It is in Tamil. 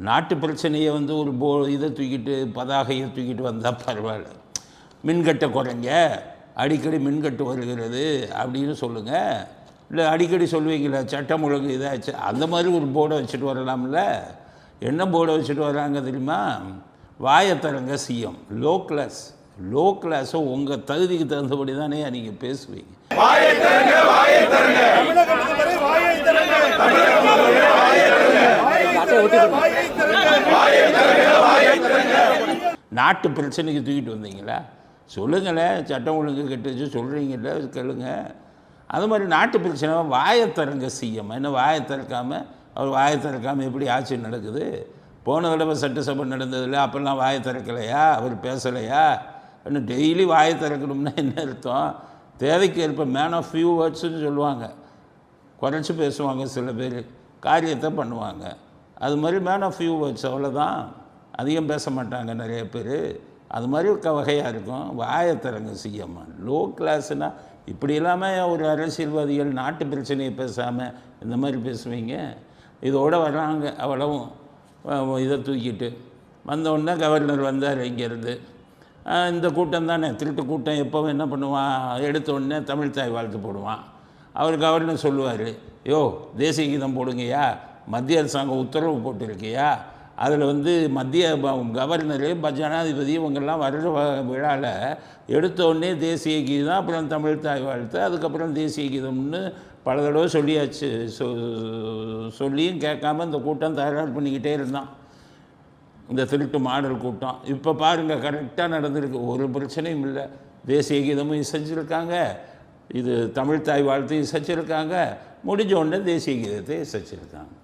நாட்டு பிரச்சனையை வந்து ஒரு இதை தூக்கிட்டு பதாகையை தூக்கிட்டு வந்தால் பரவாயில்ல. மின்கட்டை குறைங்க, அடிக்கடி மின்கட்டு வருகிறது அப்படின்னு சொல்லுங்கள். இல்லை அடிக்கடி சொல்லுவீங்களா சட்டம் ஒழுங்கு இதாச்சு, அந்த மாதிரி ஒரு போர்டை வச்சுட்டு வரலாம்ல. என்ன போர்டை வச்சுட்டு வராங்க தெரியுமா? வாயத்தரங்க சிஎம். லோ கிளாஸை உங்கள் தகுதிக்கு தகுந்தபடி தானே நீங்கள் பேசுவீங்க. நாட்டு பிரச்சனைக்கு தூக்கிட்டு வந்தீங்களா? சொல்லுங்களேன். சட்டம் ஒழுங்கு கெட்டுச்சு சொல்கிறீங்கல்ல, கேளுங்க. அது மாதிரி நாட்டு பிரச்சனை வாயத்திறங்க சிஎம். என்ன வாயை திறக்காமல், அவர் வாயை திறக்காமல் எப்படி ஆட்சி நடக்குது? போன தடவை சட்டசபை நடந்ததில்ல, அப்போல்லாம் வாயை திறக்கலையா? அவர் பேசலையா? இன்னும் டெய்லி வாயை திறக்கணும்னா என்ன அர்த்தம்? தேவைக்கு ஏற்ப மேன் ஆஃப் ஃபியூ வேர்ட்ஸ்ன்னு சொல்லுவாங்க. குறைச்சி பேசுவாங்க சில பேர், காரியத்தை பண்ணுவாங்க. அது மாதிரி மேன் ஆஃப் ஃபியூ வேர்ட்ஸ், அவ்வளோதான். அதிகம் பேச மாட்டாங்க நிறைய பேர். அது மாதிரி வகையாக இருக்கும். வாயத்திறங்க சிஎம். லோ கிளாஸ்னால் இப்படி இல்லாமல் ஒரு அரசியல்வாதிகள் நாட்டு பிரச்சனையை பேசாமல் இந்த மாதிரி பேசுவீங்க? இதோடு வர்றாங்க அவ்வளவும் இதை தூக்கிட்டு. வந்தவுடனே கவர்னர் வந்தார் இங்கேருந்து. இந்த கூட்டம் தானே திருட்டு கூட்டம், எப்போவும் என்ன பண்ணுவான், எடுத்த உடனே தமிழ் தாய் வாழ்த்து போடுவான். அவர் கவர்னர் சொல்லுவார், யோ தேசிய கீதம் போடுங்கய்யா, மத்திய அரசாங்கம் உத்தரவு போட்டிருக்கியா, அதில் வந்து மத்திய கவர்னரு ஜனாதிபதி இவங்கெல்லாம் வர்ற விழாவில் எடுத்தோடனே தேசிய கீதம், அப்புறம் தமிழ் தாய் வாழ்த்து, அதுக்கப்புறம் தேசிய கீதம்னு பல தடவை சொல்லியாச்சு. சொல்லியும் கேட்காம இந்த கூட்டம் தயார் பண்ணிக்கிட்டே இருந்தான், இந்த திருட்டு மாடல் கூட்டம். இப்போ பாருங்கள், கரெக்டாக நடந்திருக்கு, ஒரு பிரச்சனையும் இல்லை. தேசிய கீதமும் இசைச்சிருக்காங்க, இது தமிழ் தாய் வாழ்த்து இசைச்சிருக்காங்க, முடிஞ்ச உடனே தேசிய கீதத்தை இசைச்சிருக்காங்க.